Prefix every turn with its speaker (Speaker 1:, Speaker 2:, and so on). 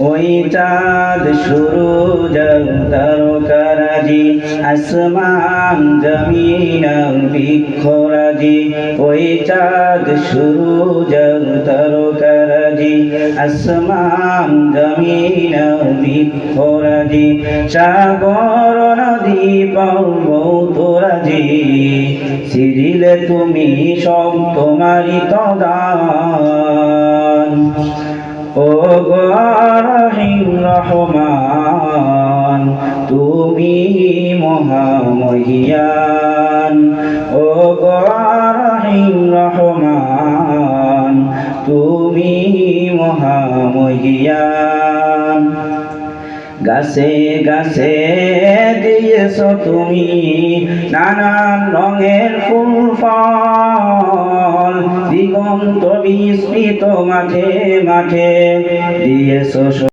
Speaker 1: ওই চাঁদ সুরুজ তারকারাজি আসমান জমিন বৃক্ষরাজি ওই চাঁদ সুরুজ তারকারাজি আসমান জমিন বৃক্ষরাজি সাগর নদী পর্বতরাজি সিরিলে তুমি সব তোমারই তদান ও গো রহিম রহমান তুমি মহামহিয়ান ও গো রহিম রহমান তুমি মহামহিয়ান গাছে গাছে দিয়েছো তুমি নানান রঙের ফুল ফল দিগন্ত বিস্তৃত মাঠে মাঠে দিয়েছো